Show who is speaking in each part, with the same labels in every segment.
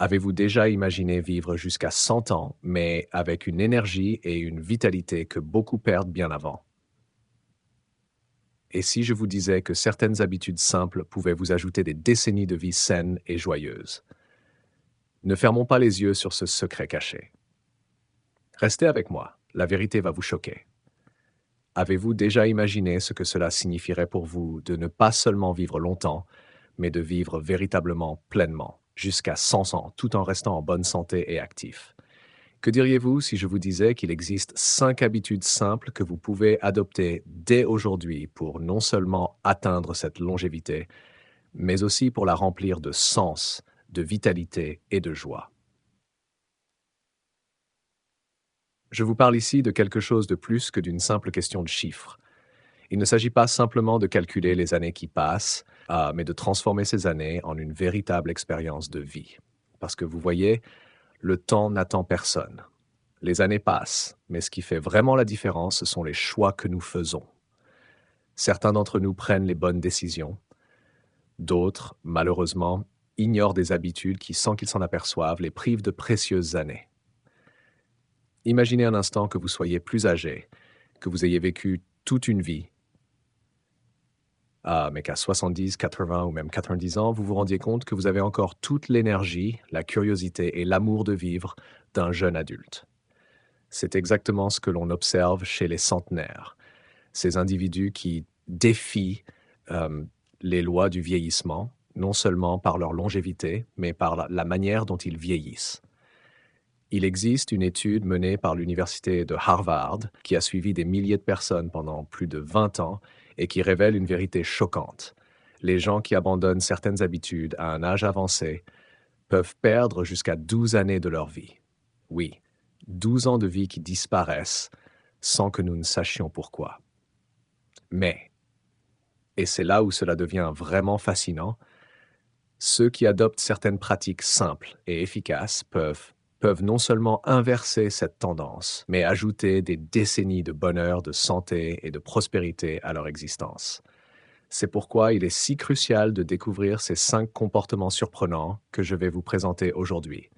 Speaker 1: Avez-vous déjà imaginé vivre jusqu'à 100 ans, mais avec une énergie et une vitalité que beaucoup perdent bien avant? Et si je vous disais que certaines habitudes simples pouvaient vous ajouter des décennies de vie saine et joyeuse? Ne fermons pas les yeux sur ce secret caché. Restez avec moi, la vérité va vous choquer. Avez-vous déjà imaginé ce que cela signifierait pour vous de ne pas seulement vivre longtemps, mais de vivre véritablement pleinement, jusqu'à 100 ans, tout en restant en bonne santé et actif? Que diriez-vous si je vous disais qu'il existe 5 habitudes simples que vous pouvez adopter dès aujourd'hui pour non seulement atteindre cette longévité, mais aussi pour la remplir de sens, de vitalité et de joie? Je vous parle ici de quelque chose de plus que d'une simple question de chiffres. Il ne s'agit pas simplement de calculer les années qui passent, mais de transformer ces années en une véritable expérience de vie. Parce que vous voyez, le temps n'attend personne. Les années passent, mais ce qui fait vraiment la différence, ce sont les choix que nous faisons. Certains d'entre nous prennent les bonnes décisions, d'autres, malheureusement, ignorent des habitudes qui, sans qu'ils s'en aperçoivent, les privent de précieuses années. Imaginez un instant que vous soyez plus âgé, que vous ayez vécu toute une vie, mais qu'à 70, 80 ou même 90 ans, vous vous rendiez compte que vous avez encore toute l'énergie, la curiosité et l'amour de vivre d'un jeune adulte. C'est exactement ce que l'on observe chez les centenaires. Ces individus qui défient euh, les lois du vieillissement, non seulement par leur longévité, mais par la manière dont ils vieillissent. Il existe une étude menée par l'université de Harvard qui a suivi des milliers de personnes pendant plus de 20 ans et qui révèle une vérité choquante. Les gens qui abandonnent certaines habitudes à un âge avancé peuvent perdre jusqu'à 12 années de leur vie. Oui, 12 ans de vie qui disparaissent sans que nous ne sachions pourquoi. Mais, et c'est là où cela devient vraiment fascinant, ceux qui adoptent certaines pratiques simples et efficaces peuvent non seulement inverser cette tendance, mais ajouter des décennies de bonheur, de santé et de prospérité à leur existence. C'est pourquoi il est si crucial de découvrir ces 5 comportements surprenants que je vais vous présenter aujourd'hui.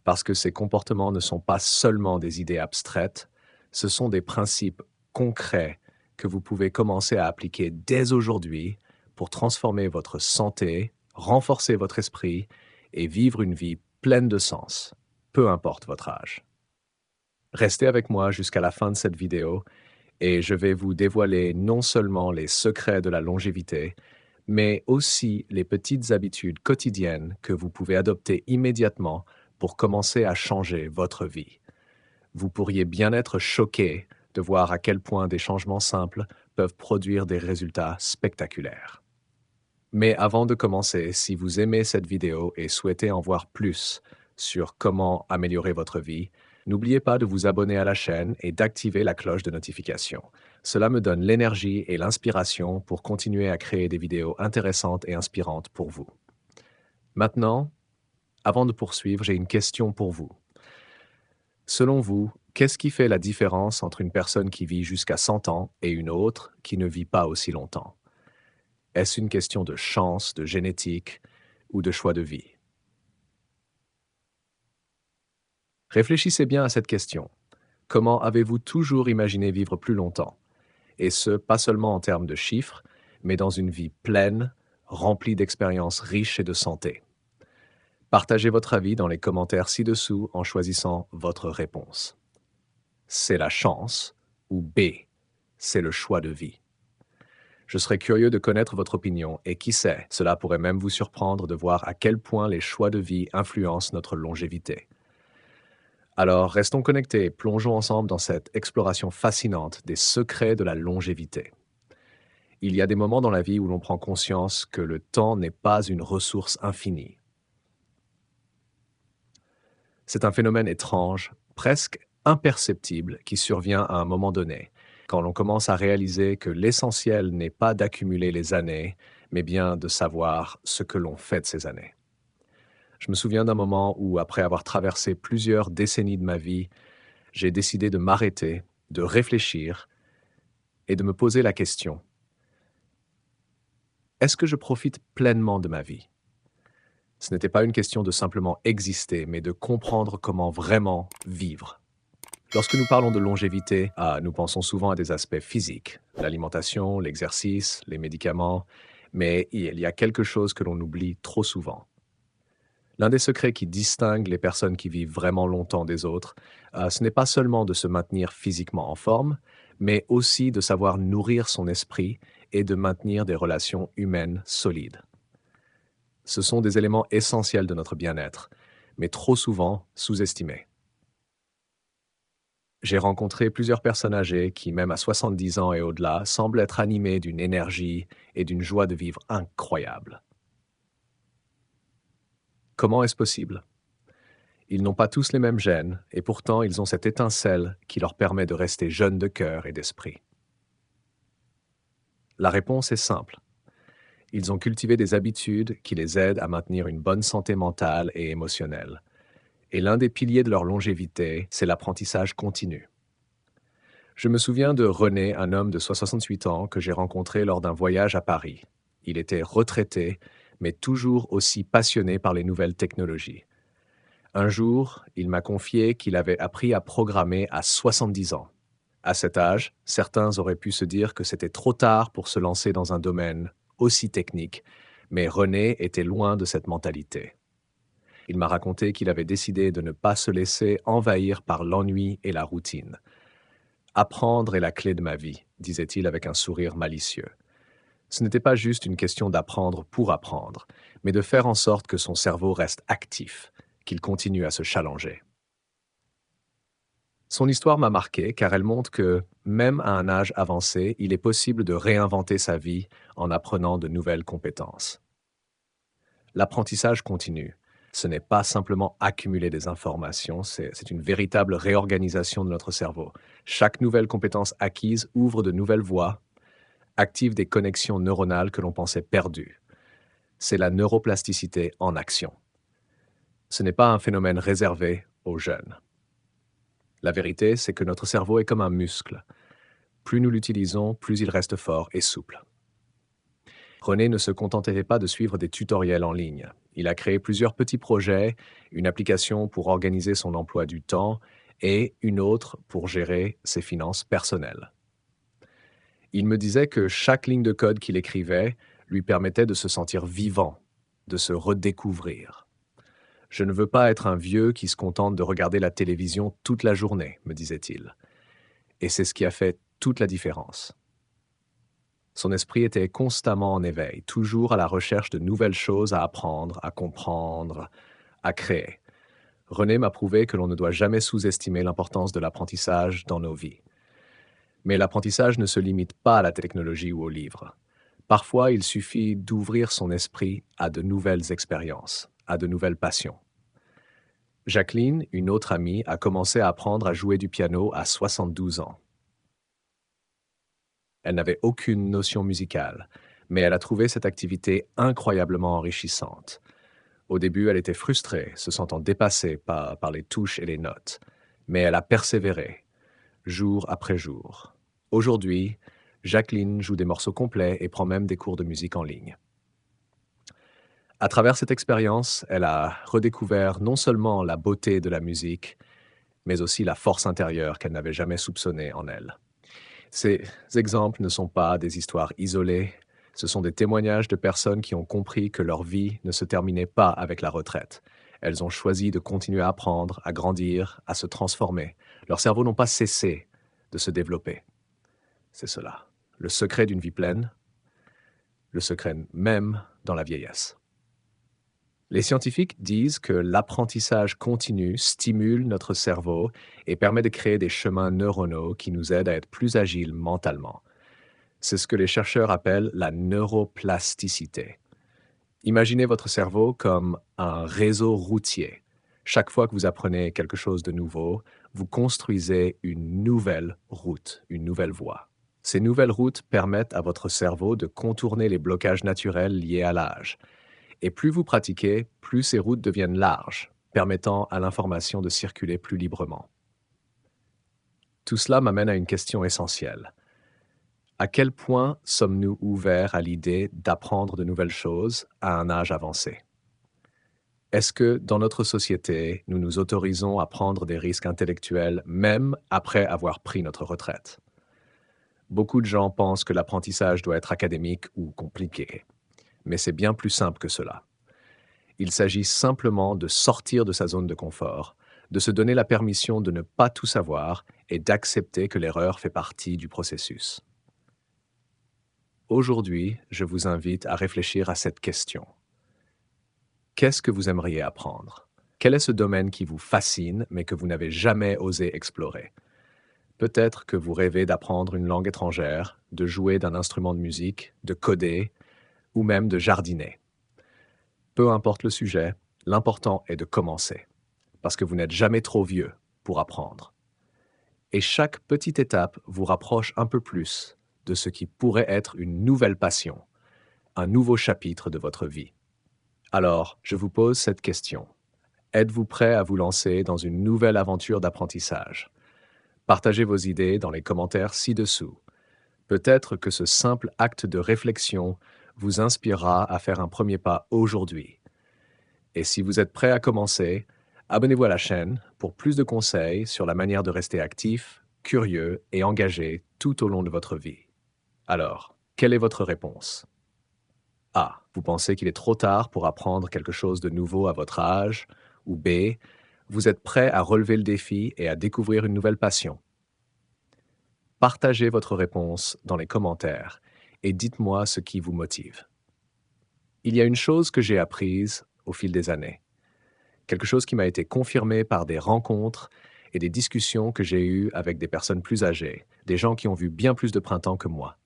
Speaker 1: Parce que ces comportements ne sont pas seulement des idées abstraites, ce sont des principes concrets que vous pouvez commencer à appliquer dès aujourd'hui pour transformer votre santé, renforcer votre esprit et vivre une vie pleine de sens, peu importe votre âge. Restez avec moi jusqu'à la fin de cette vidéo et je vais vous dévoiler non seulement les secrets de la longévité, mais aussi les petites habitudes quotidiennes que vous pouvez adopter immédiatement pour commencer à changer votre vie. Vous pourriez bien être choqué de voir à quel point des changements simples peuvent produire des résultats spectaculaires. Mais avant de commencer, si vous aimez cette vidéo et souhaitez en voir plus sur comment améliorer votre vie, n'oubliez pas de vous abonner à la chaîne et d'activer la cloche de notification. Cela me donne l'énergie et l'inspiration pour continuer à créer des vidéos intéressantes et inspirantes pour vous. Maintenant, avant de poursuivre, j'ai une question pour vous. Selon vous, qu'est-ce qui fait la différence entre une personne qui vit jusqu'à 100 ans et une autre qui ne vit pas aussi longtemps? Est-ce une question de chance, de génétique ou de choix de vie? Réfléchissez bien à cette question. Comment avez-vous toujours imaginé vivre plus longtemps? Et ce, pas seulement en termes de chiffres, mais dans une vie pleine, remplie d'expériences riches et de santé. Partagez votre avis dans les commentaires ci-dessous en choisissant votre réponse. C'est la chance ou B, c'est le choix de vie. Je serais curieux de connaître votre opinion et qui sait, cela pourrait même vous surprendre de voir à quel point les choix de vie influencent notre longévité. Alors, restons connectés et plongeons ensemble dans cette exploration fascinante des secrets de la longévité. Il y a des moments dans la vie où l'on prend conscience que le temps n'est pas une ressource infinie. C'est un phénomène étrange, presque imperceptible, qui survient à un moment donné, quand l'on commence à réaliser que l'essentiel n'est pas d'accumuler les années, mais bien de savoir ce que l'on fait de ces années. Je me souviens d'un moment où, après avoir traversé plusieurs décennies de ma vie, j'ai décidé de m'arrêter, de réfléchir et de me poser la question: est-ce que je profite pleinement de ma vie? Ce n'était pas une question de simplement exister, mais de comprendre comment vraiment vivre. Lorsque nous parlons de longévité, nous pensons souvent à des aspects physiques, l'alimentation, l'exercice, les médicaments, mais il y a quelque chose que l'on oublie trop souvent. L'un des secrets qui distingue les personnes qui vivent vraiment longtemps des autres, ce n'est pas seulement de se maintenir physiquement en forme, mais aussi de savoir nourrir son esprit et de maintenir des relations humaines solides. Ce sont des éléments essentiels de notre bien-être, mais trop souvent sous-estimés. J'ai rencontré plusieurs personnes âgées qui, même à 70 ans et au-delà, semblent être animées d'une énergie et d'une joie de vivre incroyable. Comment est-ce possible? Ils n'ont pas tous les mêmes gènes, et pourtant ils ont cette étincelle qui leur permet de rester jeunes de cœur et d'esprit. La réponse est simple. Ils ont cultivé des habitudes qui les aident à maintenir une bonne santé mentale et émotionnelle. Et l'un des piliers de leur longévité, c'est l'apprentissage continu. Je me souviens de René, un homme de 68 ans que j'ai rencontré lors d'un voyage à Paris. Il était retraité, mais toujours aussi passionné par les nouvelles technologies. Un jour, il m'a confié qu'il avait appris à programmer à 70 ans. À cet âge, certains auraient pu se dire que c'était trop tard pour se lancer dans un domaine aussi technique, mais René était loin de cette mentalité. Il m'a raconté qu'il avait décidé de ne pas se laisser envahir par l'ennui et la routine. Apprendre est la clé de ma vie, disait-il avec un sourire malicieux. Ce n'était pas juste une question d'apprendre pour apprendre, mais de faire en sorte que son cerveau reste actif, qu'il continue à se challenger. Son histoire m'a marqué car elle montre que, même à un âge avancé, il est possible de réinventer sa vie en apprenant de nouvelles compétences. L'apprentissage continue. Ce n'est pas simplement accumuler des informations, c'est une véritable réorganisation de notre cerveau. Chaque nouvelle compétence acquise ouvre de nouvelles voies, active des connexions neuronales que l'on pensait perdues. C'est la neuroplasticité en action. Ce n'est pas un phénomène réservé aux jeunes. La vérité, c'est que notre cerveau est comme un muscle. Plus nous l'utilisons, plus il reste fort et souple. René ne se contentait pas de suivre des tutoriels en ligne. Il a créé plusieurs petits projets, une application pour organiser son emploi du temps et une autre pour gérer ses finances personnelles. Il me disait que chaque ligne de code qu'il écrivait lui permettait de se sentir vivant, de se redécouvrir. Je ne veux pas être un vieux qui se contente de regarder la télévision toute la journée, me disait-il. Et c'est ce qui a fait toute la différence. Son esprit était constamment en éveil, toujours à la recherche de nouvelles choses à apprendre, à comprendre, à créer. René m'a prouvé que l'on ne doit jamais sous-estimer l'importance de l'apprentissage dans nos vies. Mais l'apprentissage ne se limite pas à la technologie ou aux livres. Parfois, il suffit d'ouvrir son esprit à de nouvelles expériences, à de nouvelles passions. Jacqueline, une autre amie, a commencé à apprendre à jouer du piano à 72 ans. Elle n'avait aucune notion musicale, mais elle a trouvé cette activité incroyablement enrichissante. Au début, elle était frustrée, se sentant dépassée par les touches et les notes, mais elle a persévéré, jour après jour. Aujourd'hui, Jacqueline joue des morceaux complets et prend même des cours de musique en ligne. À travers cette expérience, elle a redécouvert non seulement la beauté de la musique, mais aussi la force intérieure qu'elle n'avait jamais soupçonnée en elle. Ces exemples ne sont pas des histoires isolées, ce sont des témoignages de personnes qui ont compris que leur vie ne se terminait pas avec la retraite. Elles ont choisi de continuer à apprendre, à grandir, à se transformer. Leurs cerveaux n'ont pas cessé de se développer. C'est cela, le secret d'une vie pleine, le secret même dans la vieillesse. Les scientifiques disent que l'apprentissage continu stimule notre cerveau et permet de créer des chemins neuronaux qui nous aident à être plus agiles mentalement. C'est ce que les chercheurs appellent la neuroplasticité. Imaginez votre cerveau comme un réseau routier. Chaque fois que vous apprenez quelque chose de nouveau, vous construisez une nouvelle route, une nouvelle voie. Ces nouvelles routes permettent à votre cerveau de contourner les blocages naturels liés à l'âge. Et plus vous pratiquez, plus ces routes deviennent larges, permettant à l'information de circuler plus librement. Tout cela m'amène à une question essentielle. À quel point sommes-nous ouverts à l'idée d'apprendre de nouvelles choses à un âge avancé? Est-ce que dans notre société, nous nous autorisons à prendre des risques intellectuels même après avoir pris notre retraite? Beaucoup de gens pensent que l'apprentissage doit être académique ou compliqué, mais c'est bien plus simple que cela. Il s'agit simplement de sortir de sa zone de confort, de se donner la permission de ne pas tout savoir et d'accepter que l'erreur fait partie du processus. Aujourd'hui, je vous invite à réfléchir à cette question. Qu'est-ce que vous aimeriez apprendre? Quel est ce domaine qui vous fascine mais que vous n'avez jamais osé explorer? Peut-être que vous rêvez d'apprendre une langue étrangère, de jouer d'un instrument de musique, de coder ou même de jardiner. Peu importe le sujet, l'important est de commencer, parce que vous n'êtes jamais trop vieux pour apprendre. Et chaque petite étape vous rapproche un peu plus de ce qui pourrait être une nouvelle passion, un nouveau chapitre de votre vie. Alors, je vous pose cette question. Êtes-vous prêt à vous lancer dans une nouvelle aventure d'apprentissage? Partagez vos idées dans les commentaires ci-dessous. Peut-être que ce simple acte de réflexion vous inspirera à faire un premier pas aujourd'hui. Et si vous êtes prêt à commencer, abonnez-vous à la chaîne pour plus de conseils sur la manière de rester actif, curieux et engagé tout au long de votre vie. Alors, quelle est votre réponse? A. Vous pensez qu'il est trop tard pour apprendre quelque chose de nouveau à votre âge? Ou B. Vous êtes prêt à relever le défi et à découvrir une nouvelle passion? Partagez votre réponse dans les commentaires et dites-moi ce qui vous motive. Il y a une chose que j'ai apprise au fil des années, quelque chose qui m'a été confirmé par des rencontres et des discussions que j'ai eues avec des personnes plus âgées, des gens qui ont vu bien plus de printemps que moi.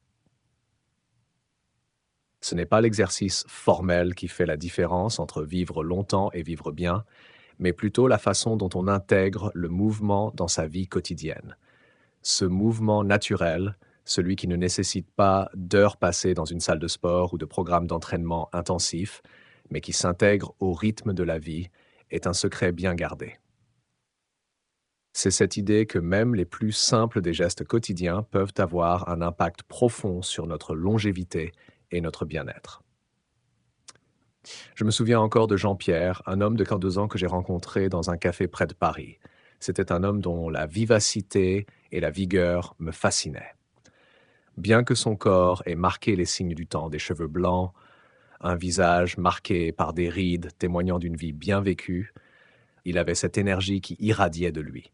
Speaker 1: Ce n'est pas l'exercice formel qui fait la différence entre vivre longtemps et vivre bien, mais plutôt la façon dont on intègre le mouvement dans sa vie quotidienne. Ce mouvement naturel, celui qui ne nécessite pas d'heures passées dans une salle de sport ou de programmes d'entraînement intensifs, mais qui s'intègre au rythme de la vie, est un secret bien gardé. C'est cette idée que même les plus simples des gestes quotidiens peuvent avoir un impact profond sur notre longévité et notre bien-être. Je me souviens encore de Jean-Pierre, un homme de 42 ans que j'ai rencontré dans un café près de Paris. C'était un homme dont la vivacité et la vigueur me fascinaient. Bien que son corps ait marqué les signes du temps, des cheveux blancs, un visage marqué par des rides témoignant d'une vie bien vécue, il avait cette énergie qui irradiait de lui.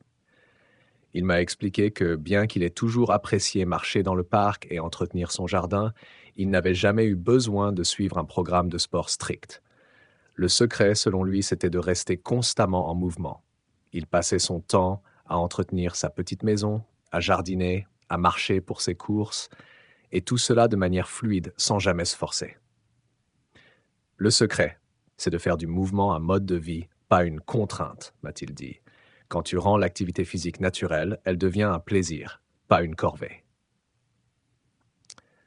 Speaker 1: Il m'a expliqué que bien qu'il ait toujours apprécié marcher dans le parc et entretenir son jardin, il n'avait jamais eu besoin de suivre un programme de sport strict. Le secret, selon lui, c'était de rester constamment en mouvement. Il passait son temps à entretenir sa petite maison, à jardiner, à marcher pour ses courses, et tout cela de manière fluide, sans jamais se forcer. Le secret, c'est de faire du mouvement un mode de vie, pas une contrainte, m'a-t-il dit. Quand tu rends l'activité physique naturelle, elle devient un plaisir, pas une corvée.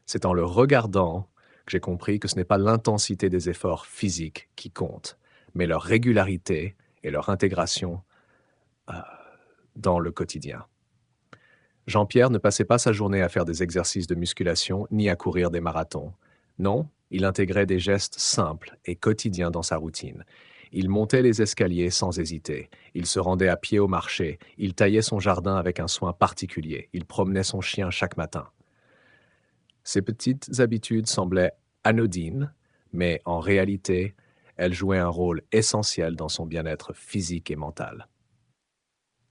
Speaker 1: C'est en le regardant que j'ai compris que ce n'est pas l'intensité des efforts physiques qui compte, mais leur régularité et leur intégration euh, dans le quotidien. Jean-Pierre ne passait pas sa journée à faire des exercices de musculation ni à courir des marathons. Non, il intégrait des gestes simples et quotidiens dans sa routine. Il montait les escaliers sans hésiter. Il se rendait à pied au marché. Il taillait son jardin avec un soin particulier. Il promenait son chien chaque matin. Ces petites habitudes semblaient anodines, mais en réalité, elles jouaient un rôle essentiel dans son bien-être physique et mental.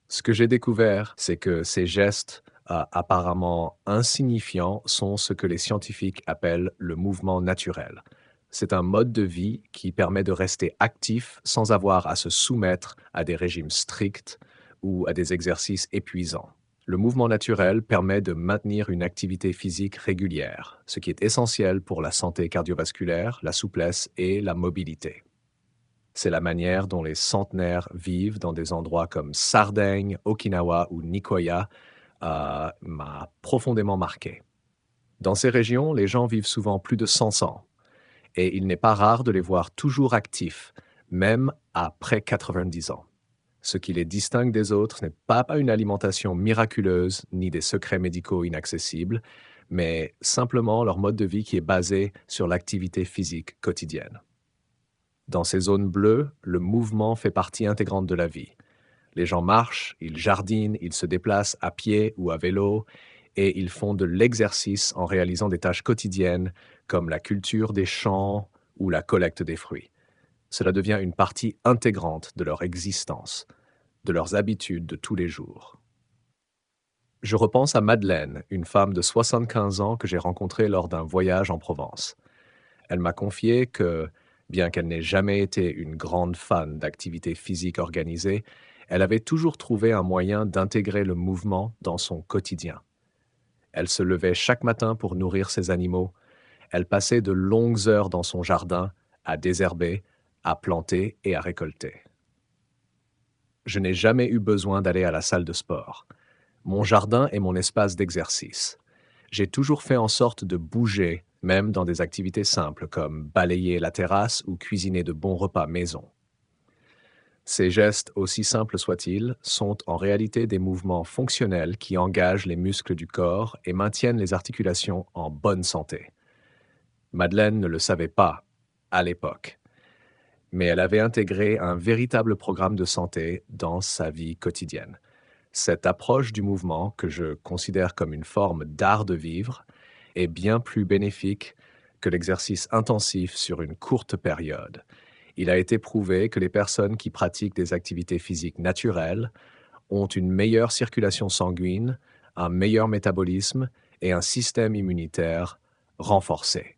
Speaker 1: Ce que j'ai découvert, c'est que ces gestes apparemment insignifiants sont ce que les scientifiques appellent le mouvement naturel. C'est un mode de vie qui permet de rester actif sans avoir à se soumettre à des régimes stricts ou à des exercices épuisants. Le mouvement naturel permet de maintenir une activité physique régulière, ce qui est essentiel pour la santé cardiovasculaire, la souplesse et la mobilité. C'est la manière dont les centenaires vivent dans des endroits comme Sardaigne, Okinawa ou Nicoya m'a profondément marqué. Dans ces régions, les gens vivent souvent plus de 100 ans et il n'est pas rare de les voir toujours actifs, même après 90 ans. Ce qui les distingue des autres n'est pas une alimentation miraculeuse ni des secrets médicaux inaccessibles, mais simplement leur mode de vie qui est basé sur l'activité physique quotidienne. Dans ces zones bleues, le mouvement fait partie intégrante de la vie. Les gens marchent, ils jardinent, ils se déplacent à pied ou à vélo, et ils font de l'exercice en réalisant des tâches quotidiennes comme la culture des champs ou la collecte des fruits. Cela devient une partie intégrante de leur existence, de leurs habitudes de tous les jours. Je repense à Madeleine, une femme de 75 ans que j'ai rencontrée lors d'un voyage en Provence. Elle m'a confié que, bien qu'elle n'ait jamais été une grande fan d'activités physiques organisées, elle avait toujours trouvé un moyen d'intégrer le mouvement dans son quotidien. Elle se levait chaque matin pour nourrir ses animaux. Elle passait de longues heures dans son jardin, à désherber, à planter et à récolter. Je n'ai jamais eu besoin d'aller à la salle de sport. Mon jardin est mon espace d'exercice. J'ai toujours fait en sorte de bouger, même dans des activités simples comme balayer la terrasse ou cuisiner de bons repas maison. Ces gestes, aussi simples soient-ils, sont en réalité des mouvements fonctionnels qui engagent les muscles du corps et maintiennent les articulations en bonne santé. Madeleine ne le savait pas à l'époque, mais elle avait intégré un véritable programme de santé dans sa vie quotidienne. Cette approche du mouvement, que je considère comme une forme d'art de vivre, est bien plus bénéfique que l'exercice intensif sur une courte période. Il a été prouvé que les personnes qui pratiquent des activités physiques naturelles ont une meilleure circulation sanguine, un meilleur métabolisme et un système immunitaire renforcé.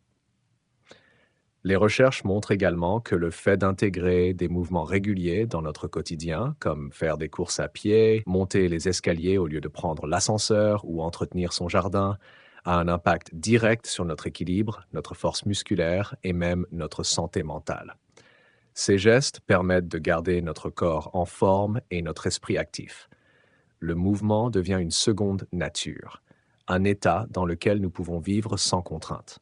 Speaker 1: Les recherches montrent également que le fait d'intégrer des mouvements réguliers dans notre quotidien, comme faire des courses à pied, monter les escaliers au lieu de prendre l'ascenseur ou entretenir son jardin, a un impact direct sur notre équilibre, notre force musculaire et même notre santé mentale. Ces gestes permettent de garder notre corps en forme et notre esprit actif. Le mouvement devient une seconde nature, un état dans lequel nous pouvons vivre sans contrainte.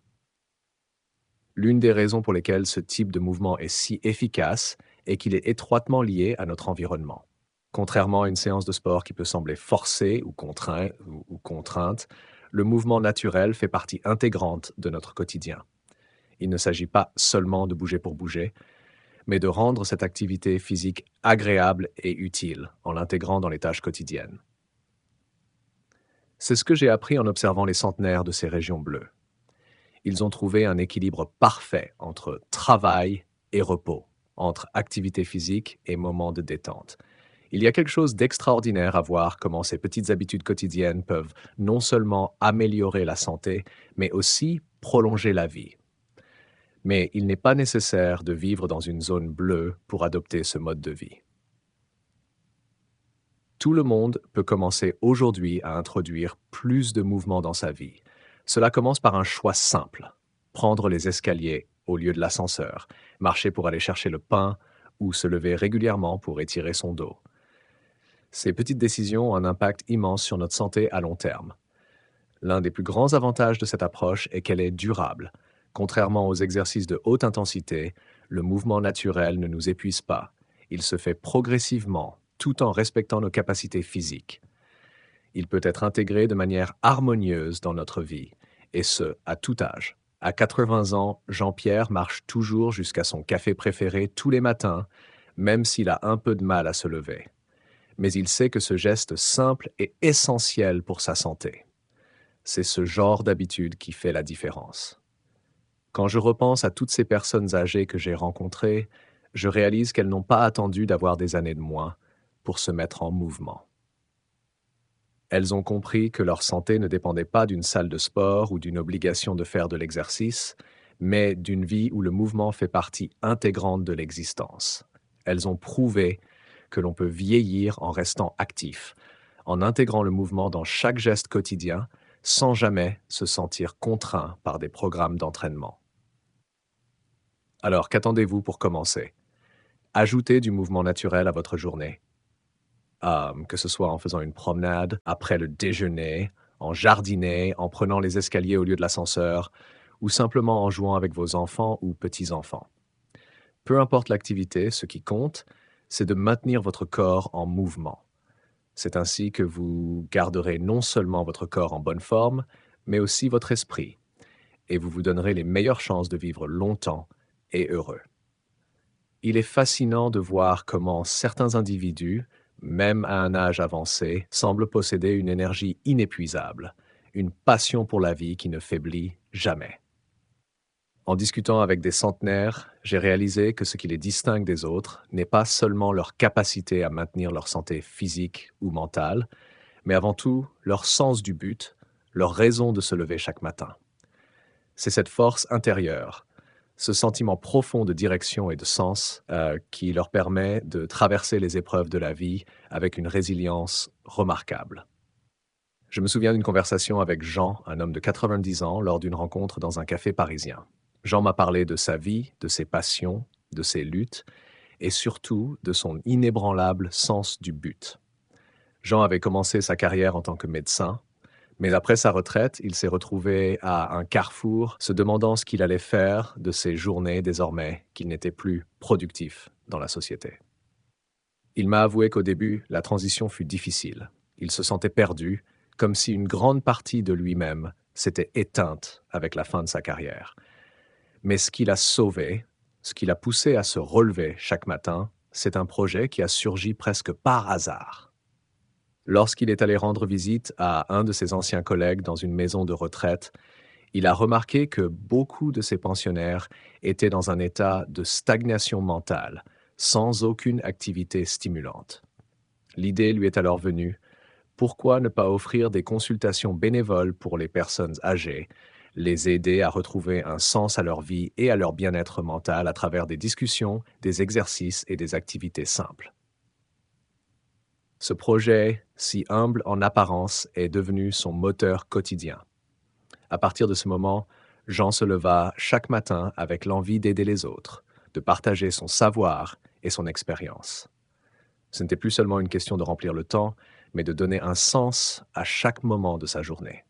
Speaker 1: L'une des raisons pour lesquelles ce type de mouvement est si efficace est qu'il est étroitement lié à notre environnement. Contrairement à une séance de sport qui peut sembler forcée ou contrainte, le mouvement naturel fait partie intégrante de notre quotidien. Il ne s'agit pas seulement de bouger pour bouger, mais de rendre cette activité physique agréable et utile en l'intégrant dans les tâches quotidiennes. C'est ce que j'ai appris en observant les centenaires de ces régions bleues. Ils ont trouvé un équilibre parfait entre travail et repos, entre activité physique et moments de détente. Il y a quelque chose d'extraordinaire à voir comment ces petites habitudes quotidiennes peuvent non seulement améliorer la santé, mais aussi prolonger la vie. Mais il n'est pas nécessaire de vivre dans une zone bleue pour adopter ce mode de vie. Tout le monde peut commencer aujourd'hui à introduire plus de mouvement dans sa vie. Cela commence par un choix simple: prendre les escaliers au lieu de l'ascenseur, marcher pour aller chercher le pain ou se lever régulièrement pour étirer son dos. Ces petites décisions ont un impact immense sur notre santé à long terme. L'un des plus grands avantages de cette approche est qu'elle est durable. Contrairement aux exercices de haute intensité, le mouvement naturel ne nous épuise pas. Il se fait progressivement, tout en respectant nos capacités physiques. Il peut être intégré de manière harmonieuse dans notre vie, et ce, à tout âge. À 80 ans, Jean-Pierre marche toujours jusqu'à son café préféré tous les matins, même s'il a un peu de mal à se lever. Mais il sait que ce geste simple est essentiel pour sa santé. C'est ce genre d'habitude qui fait la différence. Quand je repense à toutes ces personnes âgées que j'ai rencontrées, je réalise qu'elles n'ont pas attendu d'avoir des années de moins pour se mettre en mouvement. Elles ont compris que leur santé ne dépendait pas d'une salle de sport ou d'une obligation de faire de l'exercice, mais d'une vie où le mouvement fait partie intégrante de l'existence. Elles ont prouvé que l'on peut vieillir en restant actif, en intégrant le mouvement dans chaque geste quotidien, sans jamais se sentir contraint par des programmes d'entraînement. Alors, qu'attendez-vous pour commencer? Ajoutez du mouvement naturel à votre journée. Que ce soit en faisant une promenade, après le déjeuner, en jardiner, en prenant les escaliers au lieu de l'ascenseur, ou simplement en jouant avec vos enfants ou petits-enfants. Peu importe l'activité, ce qui compte, c'est de maintenir votre corps en mouvement. C'est ainsi que vous garderez non seulement votre corps en bonne forme, mais aussi votre esprit, et vous vous donnerez les meilleures chances de vivre longtemps et heureux. Il est fascinant de voir comment certains individus, même à un âge avancé, semblent posséder une énergie inépuisable, une passion pour la vie qui ne faiblit jamais. En discutant avec des centenaires, j'ai réalisé que ce qui les distingue des autres n'est pas seulement leur capacité à maintenir leur santé physique ou mentale, mais avant tout leur sens du but, leur raison de se lever chaque matin. C'est cette force intérieure, ce sentiment profond de direction et de sens qui leur permet de traverser les épreuves de la vie avec une résilience remarquable. Je me souviens d'une conversation avec Jean, un homme de 90 ans, lors d'une rencontre dans un café parisien. Jean m'a parlé de sa vie, de ses passions, de ses luttes et surtout de son inébranlable sens du but. Jean avait commencé sa carrière en tant que médecin, mais après sa retraite, il s'est retrouvé à un carrefour, se demandant ce qu'il allait faire de ses journées désormais qu'il n'était plus productif dans la société. Il m'a avoué qu'au début, la transition fut difficile. Il se sentait perdu, comme si une grande partie de lui-même s'était éteinte avec la fin de sa carrière. Mais ce qui l'a sauvé, ce qui l'a poussé à se relever chaque matin, c'est un projet qui a surgi presque par hasard. Lorsqu'il est allé rendre visite à un de ses anciens collègues dans une maison de retraite, il a remarqué que beaucoup de ses pensionnaires étaient dans un état de stagnation mentale, sans aucune activité stimulante. L'idée lui est alors venue: pourquoi ne pas offrir des consultations bénévoles pour les personnes âgées, les aider à retrouver un sens à leur vie et à leur bien-être mental à travers des discussions, des exercices et des activités simples. Ce projet, si humble en apparence, est devenu son moteur quotidien. À partir de ce moment, Jean se leva chaque matin avec l'envie d'aider les autres, de partager son savoir et son expérience. Ce n'était plus seulement une question de remplir le temps, mais de donner un sens à chaque moment de sa journée.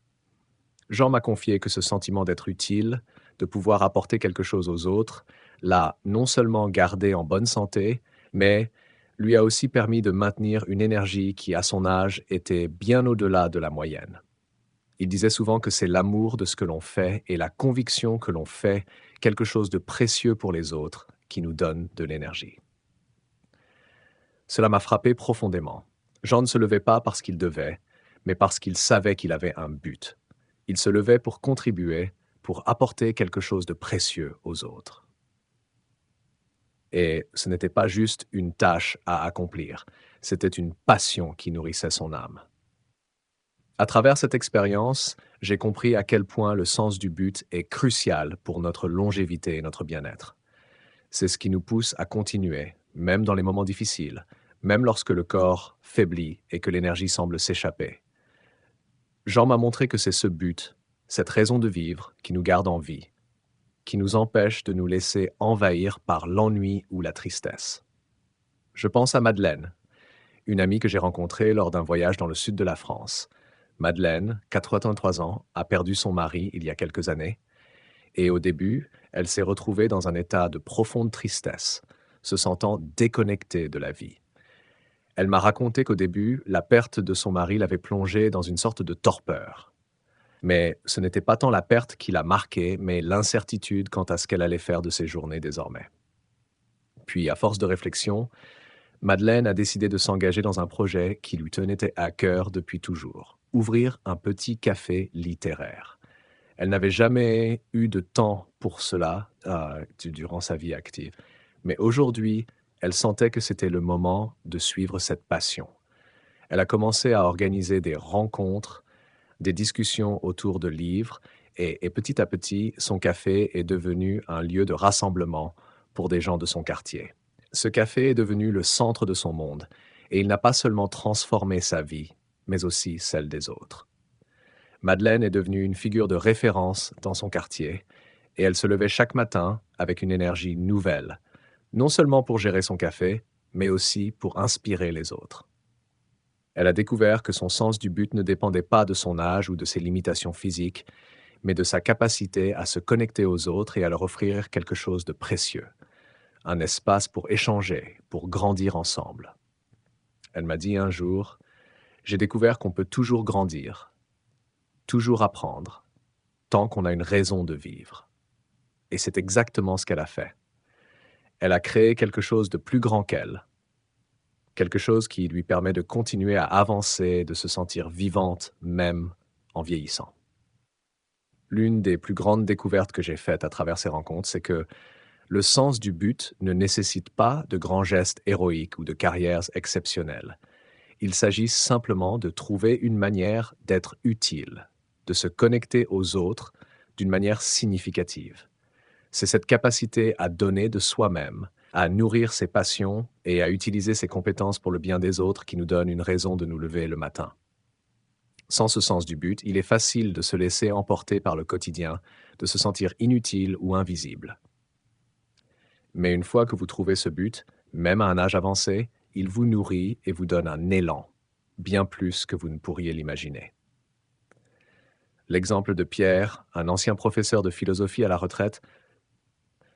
Speaker 1: Jean m'a confié que ce sentiment d'être utile, de pouvoir apporter quelque chose aux autres, l'a non seulement gardé en bonne santé, mais lui a aussi permis de maintenir une énergie qui, à son âge, était bien au-delà de la moyenne. Il disait souvent que c'est l'amour de ce que l'on fait et la conviction que l'on fait quelque chose de précieux pour les autres qui nous donne de l'énergie. Cela m'a frappé profondément. Jean ne se levait pas parce qu'il devait, mais parce qu'il savait qu'il avait un but. Il se levait pour contribuer, pour apporter quelque chose de précieux aux autres. Et ce n'était pas juste une tâche à accomplir, c'était une passion qui nourrissait son âme. À travers cette expérience, j'ai compris à quel point le sens du but est crucial pour notre longévité et notre bien-être. C'est ce qui nous pousse à continuer, même dans les moments difficiles, même lorsque le corps faiblit et que l'énergie semble s'échapper. Jean m'a montré que c'est ce but, cette raison de vivre, qui nous garde en vie, qui nous empêche de nous laisser envahir par l'ennui ou la tristesse. Je pense à Madeleine, une amie que j'ai rencontrée lors d'un voyage dans le sud de la France. Madeleine, 83 ans, a perdu son mari il y a quelques années, et au début, elle s'est retrouvée dans un état de profonde tristesse, se sentant déconnectée de la vie. Elle m'a raconté qu'au début, la perte de son mari l'avait plongée dans une sorte de torpeur. Mais ce n'était pas tant la perte qui l'a marquée, mais l'incertitude quant à ce qu'elle allait faire de ses journées désormais. Puis, à force de réflexion, Madeleine a décidé de s'engager dans un projet qui lui tenait à cœur depuis toujours: ouvrir un petit café littéraire. Elle n'avait jamais eu de temps pour cela durant sa vie active. Mais aujourd'hui, elle sentait que c'était le moment de suivre cette passion. Elle a commencé à organiser des rencontres, des discussions autour de livres, et petit à petit, son café est devenu un lieu de rassemblement pour des gens de son quartier. Ce café est devenu le centre de son monde, et il n'a pas seulement transformé sa vie, mais aussi celle des autres. Madeleine est devenue une figure de référence dans son quartier, et elle se levait chaque matin avec une énergie nouvelle, non seulement pour gérer son café, mais aussi pour inspirer les autres. Elle a découvert que son sens du but ne dépendait pas de son âge ou de ses limitations physiques, mais de sa capacité à se connecter aux autres et à leur offrir quelque chose de précieux, un espace pour échanger, pour grandir ensemble. Elle m'a dit un jour: «J'ai découvert qu'on peut toujours grandir, toujours apprendre, tant qu'on a une raison de vivre.» Et c'est exactement ce qu'elle a fait. Elle a créé quelque chose de plus grand qu'elle, quelque chose qui lui permet de continuer à avancer, de se sentir vivante même en vieillissant. L'une des plus grandes découvertes que j'ai faites à travers ces rencontres, c'est que le sens du but ne nécessite pas de grands gestes héroïques ou de carrières exceptionnelles. Il s'agit simplement de trouver une manière d'être utile, de se connecter aux autres d'une manière significative. C'est cette capacité à donner de soi-même, à nourrir ses passions et à utiliser ses compétences pour le bien des autres qui nous donne une raison de nous lever le matin. Sans ce sens du but, il est facile de se laisser emporter par le quotidien, de se sentir inutile ou invisible. Mais une fois que vous trouvez ce but, même à un âge avancé, il vous nourrit et vous donne un élan, bien plus que vous ne pourriez l'imaginer. L'exemple de Pierre, un ancien professeur de philosophie à la retraite,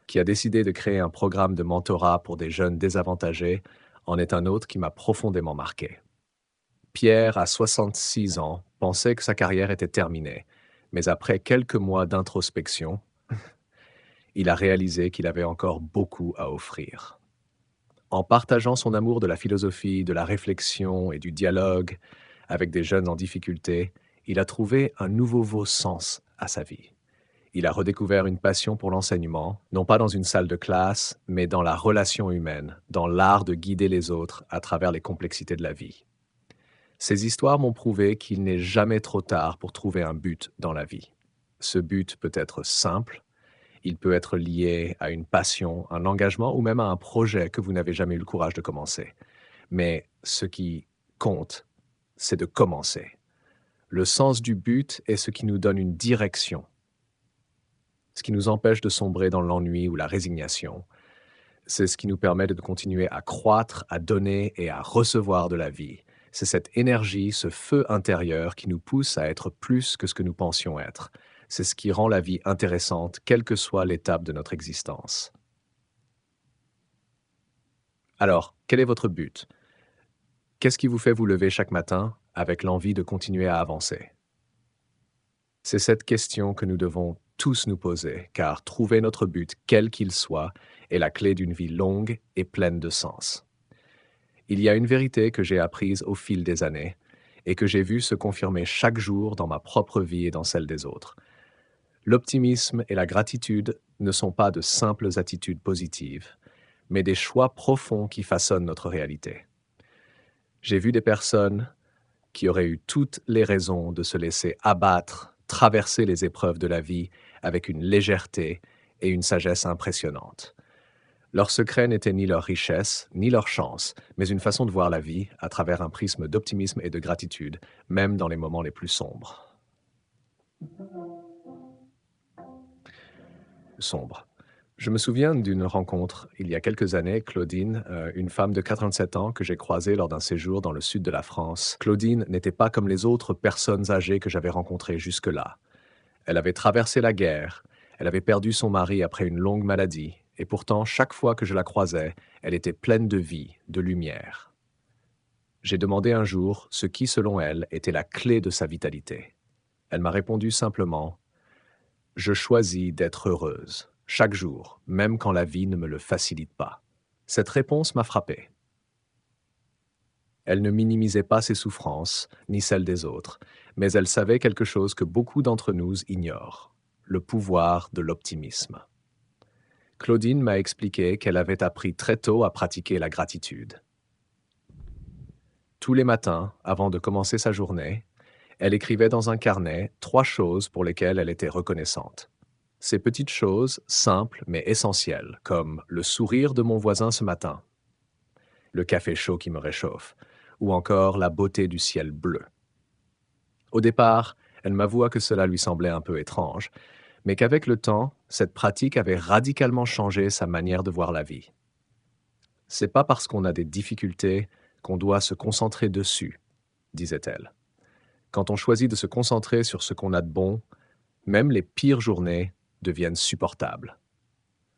Speaker 1: qui a décidé de créer un programme de mentorat pour des jeunes désavantagés, en est un autre qui m'a profondément marqué. Pierre, à 66 ans, pensait que sa carrière était terminée, mais après quelques mois d'introspection, il a réalisé qu'il avait encore beaucoup à offrir. En partageant son amour de la philosophie, de la réflexion et du dialogue avec des jeunes en difficulté, il a trouvé un nouveau sens à sa vie. Il a redécouvert une passion pour l'enseignement, non pas dans une salle de classe, mais dans la relation humaine, dans l'art de guider les autres à travers les complexités de la vie. Ces histoires m'ont prouvé qu'il n'est jamais trop tard pour trouver un but dans la vie. Ce but peut être simple, il peut être lié à une passion, un engagement ou même à un projet que vous n'avez jamais eu le courage de commencer. Mais ce qui compte, c'est de commencer. Le sens du but est ce qui nous donne une direction, ce qui nous empêche de sombrer dans l'ennui ou la résignation. C'est ce qui nous permet de continuer à croître, à donner et à recevoir de la vie. C'est cette énergie, ce feu intérieur qui nous pousse à être plus que ce que nous pensions être. C'est ce qui rend la vie intéressante, quelle que soit l'étape de notre existence. Alors, quel est votre but? Qu'est-ce qui vous fait vous lever chaque matin avec l'envie de continuer à avancer? C'est cette question que nous devons tous nous poser, car trouver notre but, quel qu'il soit, est la clé d'une vie longue et pleine de sens. Il y a une vérité que j'ai apprise au fil des années et que j'ai vue se confirmer chaque jour dans ma propre vie et dans celle des autres. L'optimisme et la gratitude ne sont pas de simples attitudes positives, mais des choix profonds qui façonnent notre réalité. J'ai vu des personnes qui auraient eu toutes les raisons de se laisser abattre, traverser les épreuves de la vie avec une légèreté et une sagesse impressionnantes. Leur secret n'était ni leur richesse, ni leur chance, mais une façon de voir la vie à travers un prisme d'optimisme et de gratitude, même dans les moments les plus sombres. Sombres. Je me souviens d'une rencontre il y a quelques années, Claudine, une femme de 87 ans que j'ai croisée lors d'un séjour dans le sud de la France. Claudine n'était pas comme les autres personnes âgées que j'avais rencontrées jusque-là. Elle avait traversé la guerre, elle avait perdu son mari après une longue maladie, et pourtant, chaque fois que je la croisais, elle était pleine de vie, de lumière. J'ai demandé un jour ce qui, selon elle, était la clé de sa vitalité. Elle m'a répondu simplement: je choisis d'être heureuse, chaque jour, même quand la vie ne me le facilite pas. Cette réponse m'a frappé. Elle ne minimisait pas ses souffrances, ni celles des autres, mais elle savait quelque chose que beaucoup d'entre nous ignorent: le pouvoir de l'optimisme. Claudine m'a expliqué qu'elle avait appris très tôt à pratiquer la gratitude. Tous les matins, avant de commencer sa journée, elle écrivait dans un carnet 3 choses pour lesquelles elle était reconnaissante. Ces petites choses, simples mais essentielles, comme le sourire de mon voisin ce matin, le café chaud qui me réchauffe, ou encore la beauté du ciel bleu. Au départ, elle m'avoua que cela lui semblait un peu étrange, mais qu'avec le temps, cette pratique avait radicalement changé sa manière de voir la vie. C'est pas parce qu'on a des difficultés qu'on doit se concentrer dessus, disait-elle. Quand on choisit de se concentrer sur ce qu'on a de bon, même les pires journées deviennent supportables.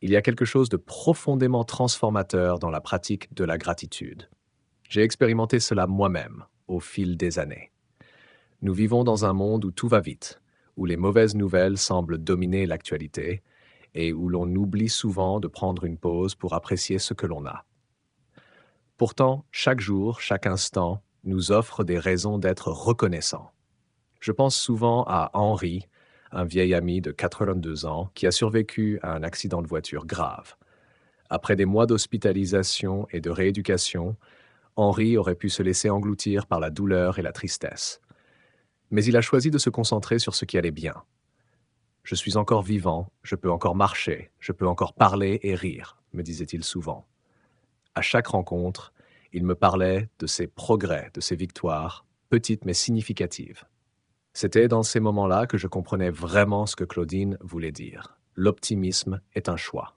Speaker 1: Il y a quelque chose de profondément transformateur dans la pratique de la gratitude. J'ai expérimenté cela moi-même au fil des années. Nous vivons dans un monde où tout va vite, où les mauvaises nouvelles semblent dominer l'actualité, et où l'on oublie souvent de prendre une pause pour apprécier ce que l'on a. Pourtant, chaque jour, chaque instant, nous offre des raisons d'être reconnaissants. Je pense souvent à Henri, un vieil ami de 82 ans qui a survécu à un accident de voiture grave. Après des mois d'hospitalisation et de rééducation, Henri aurait pu se laisser engloutir par la douleur et la tristesse. Mais il a choisi de se concentrer sur ce qui allait bien. Je suis encore vivant, je peux encore marcher, je peux encore parler et rire, me disait-il souvent. À chaque rencontre, il me parlait de ses progrès, de ses victoires, petites mais significatives. C'était dans ces moments-là que je comprenais vraiment ce que Claudine voulait dire. L'optimisme est un choix.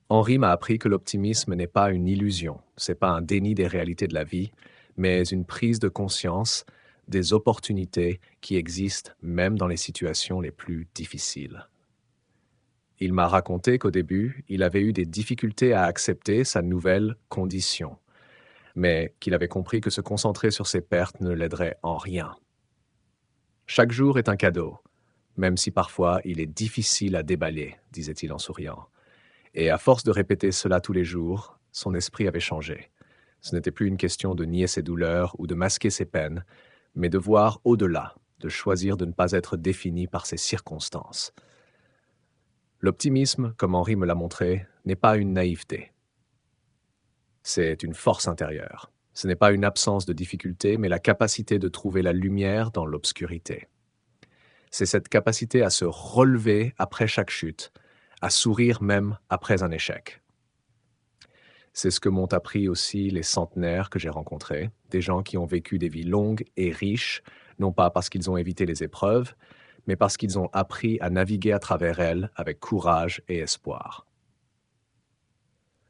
Speaker 1: Henri m'a appris que l'optimisme n'est pas une illusion, c'est pas un déni des réalités de la vie, mais une prise de conscience des opportunités qui existent même dans les situations les plus difficiles. Il m'a raconté qu'au début, il avait eu des difficultés à accepter sa nouvelle condition, mais qu'il avait compris que se concentrer sur ses pertes ne l'aiderait en rien. Chaque jour est un cadeau, même si parfois il est difficile à déballer, disait-il en souriant. Et à force de répéter cela tous les jours, son esprit avait changé. Ce n'était plus une question de nier ses douleurs ou de masquer ses peines, mais de voir au-delà, de choisir de ne pas être défini par ses circonstances. L'optimisme, comme Henri me l'a montré, n'est pas une naïveté. C'est une force intérieure. Ce n'est pas une absence de difficulté, mais la capacité de trouver la lumière dans l'obscurité. C'est cette capacité à se relever après chaque chute, à sourire même après un échec. C'est ce que m'ont appris aussi les centenaires que j'ai rencontrés, des gens qui ont vécu des vies longues et riches, non pas parce qu'ils ont évité les épreuves, mais parce qu'ils ont appris à naviguer à travers elles avec courage et espoir.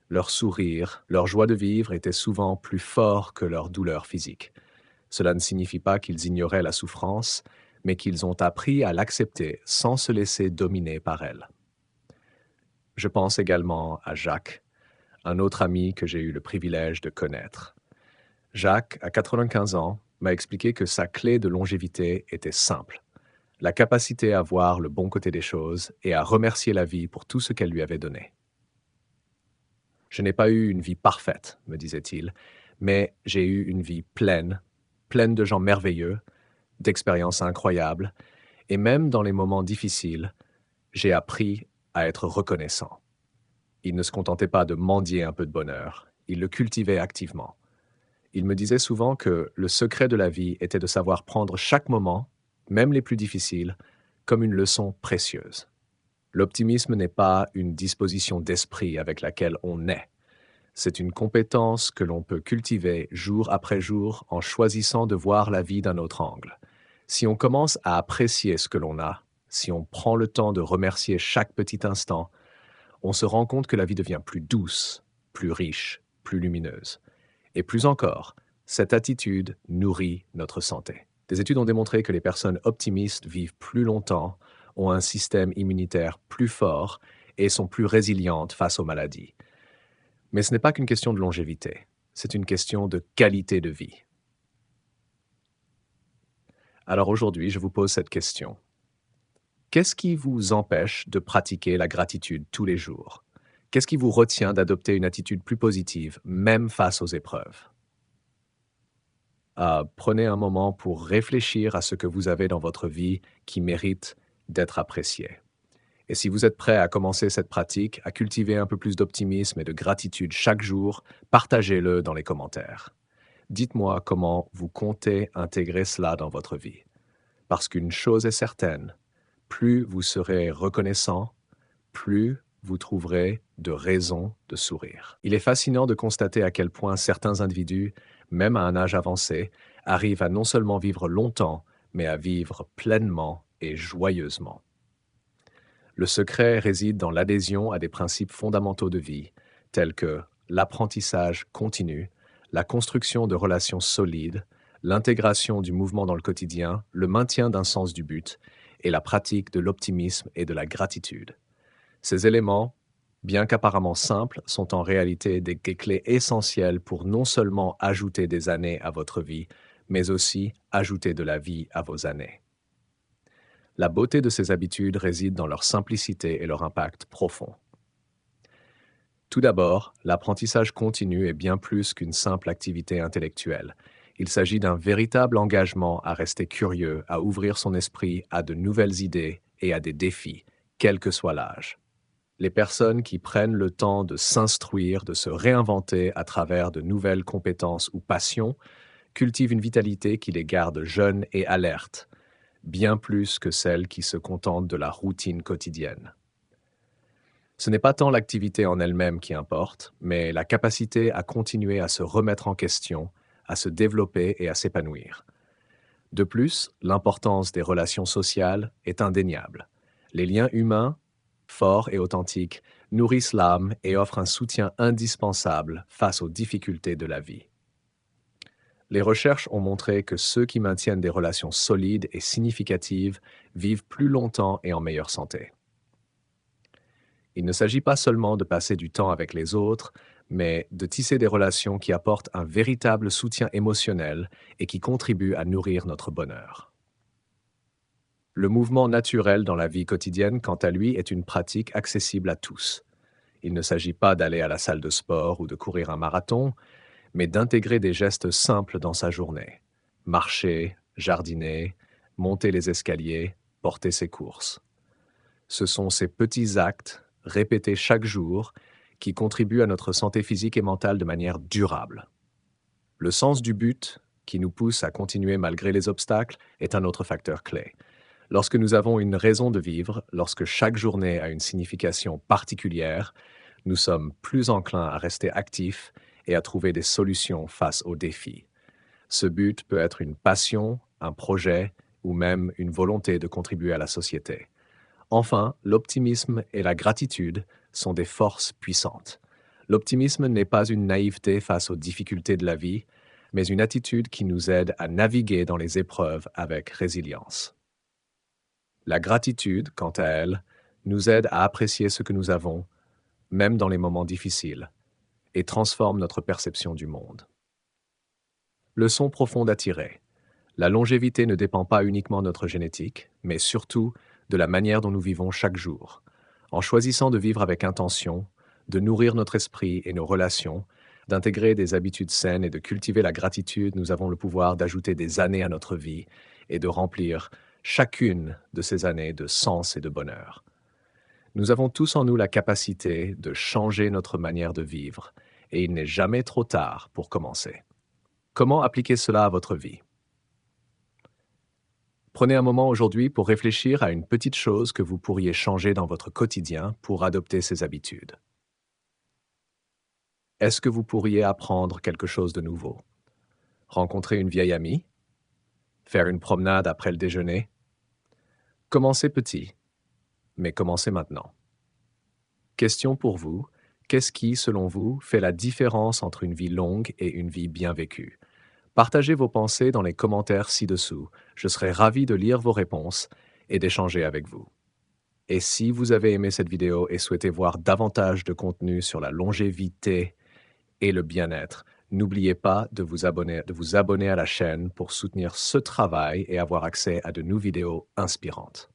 Speaker 1: Leur sourire, leur joie de vivre étaient souvent plus forts que leur douleur physique. Cela ne signifie pas qu'ils ignoraient la souffrance, mais qu'ils ont appris à l'accepter sans se laisser dominer par elle. Je pense également à Jacques, un autre ami que j'ai eu le privilège de connaître. Jacques, à 95 ans, m'a expliqué que sa clé de longévité était simple: la capacité à voir le bon côté des choses et à remercier la vie pour tout ce qu'elle lui avait donné. Je n'ai pas eu une vie parfaite, me disait-il, mais j'ai eu une vie pleine, pleine de gens merveilleux, d'expériences incroyables, et même dans les moments difficiles, j'ai appris à être reconnaissant. Il ne se contentait pas de mendier un peu de bonheur, il le cultivait activement. Il me disait souvent que le secret de la vie était de savoir prendre chaque moment, même les plus difficiles, comme une leçon précieuse. L'optimisme n'est pas une disposition d'esprit avec laquelle on naît. C'est une compétence que l'on peut cultiver jour après jour en choisissant de voir la vie d'un autre angle. Si on commence à apprécier ce que l'on a, si on prend le temps de remercier chaque petit instant, on se rend compte que la vie devient plus douce, plus riche, plus lumineuse. Et plus encore, cette attitude nourrit notre santé. Des études ont démontré que les personnes optimistes vivent plus longtemps, ont un système immunitaire plus fort et sont plus résilientes face aux maladies. Mais ce n'est pas qu'une question de longévité, c'est une question de qualité de vie. Alors aujourd'hui, je vous pose cette question. Qu'est-ce qui vous empêche de pratiquer la gratitude tous les jours? Qu'est-ce qui vous retient d'adopter une attitude plus positive, même face aux épreuves? Prenez un moment pour réfléchir à ce que vous avez dans votre vie qui mérite d'être apprécié. Et si vous êtes prêt à commencer cette pratique, à cultiver un peu plus d'optimisme et de gratitude chaque jour, partagez-le dans les commentaires. Dites-moi comment vous comptez intégrer cela dans votre vie. Parce qu'une chose est certaine, plus vous serez reconnaissant, plus vous trouverez de raisons de sourire. Il est fascinant de constater à quel point certains individus, même à un âge avancé, arrivent à non seulement vivre longtemps, mais à vivre pleinement et joyeusement. Le secret réside dans l'adhésion à des principes fondamentaux de vie, tels que l'apprentissage continu, la construction de relations solides, l'intégration du mouvement dans le quotidien, le maintien d'un sens du but et la pratique de l'optimisme et de la gratitude. Ces éléments, bien qu'apparemment simples, sont en réalité des clés essentielles pour non seulement ajouter des années à votre vie, mais aussi ajouter de la vie à vos années. La beauté de ces habitudes réside dans leur simplicité et leur impact profond. Tout d'abord, l'apprentissage continu est bien plus qu'une simple activité intellectuelle. Il s'agit d'un véritable engagement à rester curieux, à ouvrir son esprit à de nouvelles idées et à des défis, quel que soit l'âge. Les personnes qui prennent le temps de s'instruire, de se réinventer à travers de nouvelles compétences ou passions, cultivent une vitalité qui les garde jeunes et alertes, bien plus que celles qui se contentent de la routine quotidienne. Ce n'est pas tant l'activité en elle-même qui importe, mais la capacité à continuer à se remettre en question, à se développer et à s'épanouir. De plus, l'importance des relations sociales est indéniable. Les liens humains, forts et authentiques, nourrissent l'âme et offrent un soutien indispensable face aux difficultés de la vie. Les recherches ont montré que ceux qui maintiennent des relations solides et significatives vivent plus longtemps et en meilleure santé. Il ne s'agit pas seulement de passer du temps avec les autres, mais de tisser des relations qui apportent un véritable soutien émotionnel et qui contribuent à nourrir notre bonheur. Le mouvement naturel dans la vie quotidienne, quant à lui, est une pratique accessible à tous. Il ne s'agit pas d'aller à la salle de sport ou de courir un marathon, mais d'intégrer des gestes simples dans sa journée. Marcher, jardiner, monter les escaliers, porter ses courses. Ce sont ces petits actes, répétés chaque jour, qui contribuent à notre santé physique et mentale de manière durable. Le sens du but, qui nous pousse à continuer malgré les obstacles, est un autre facteur clé. Lorsque nous avons une raison de vivre, lorsque chaque journée a une signification particulière, nous sommes plus enclins à rester actifs et à trouver des solutions face aux défis. Ce but peut être une passion, un projet ou même une volonté de contribuer à la société. Enfin, l'optimisme et la gratitude sont des forces puissantes. L'optimisme n'est pas une naïveté face aux difficultés de la vie, mais une attitude qui nous aide à naviguer dans les épreuves avec résilience. La gratitude, quant à elle, nous aide à apprécier ce que nous avons, même dans les moments difficiles, et transforme notre perception du monde. Leçon profonde à tirer. La longévité ne dépend pas uniquement de notre génétique, mais surtout de la manière dont nous vivons chaque jour. En choisissant de vivre avec intention, de nourrir notre esprit et nos relations, d'intégrer des habitudes saines et de cultiver la gratitude, nous avons le pouvoir d'ajouter des années à notre vie et de remplir chacune de ces années de sens et de bonheur. Nous avons tous en nous la capacité de changer notre manière de vivre, et il n'est jamais trop tard pour commencer. Comment appliquer cela à votre vie? Prenez un moment aujourd'hui pour réfléchir à une petite chose que vous pourriez changer dans votre quotidien pour adopter ces habitudes. Est-ce que vous pourriez apprendre quelque chose de nouveau? Rencontrer une vieille amie? Faire une promenade après le déjeuner? Commencez petit, mais commencez maintenant. Question pour vous, qu'est-ce qui, selon vous, fait la différence entre une vie longue et une vie bien vécue? Partagez vos pensées dans les commentaires ci-dessous. Je serai ravi de lire vos réponses et d'échanger avec vous. Et si vous avez aimé cette vidéo et souhaitez voir davantage de contenu sur la longévité et le bien-être, n'oubliez pas de vous abonner à la chaîne pour soutenir ce travail et avoir accès à de nouvelles vidéos inspirantes.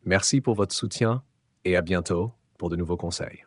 Speaker 1: Merci pour votre soutien et à bientôt pour de nouveaux conseils.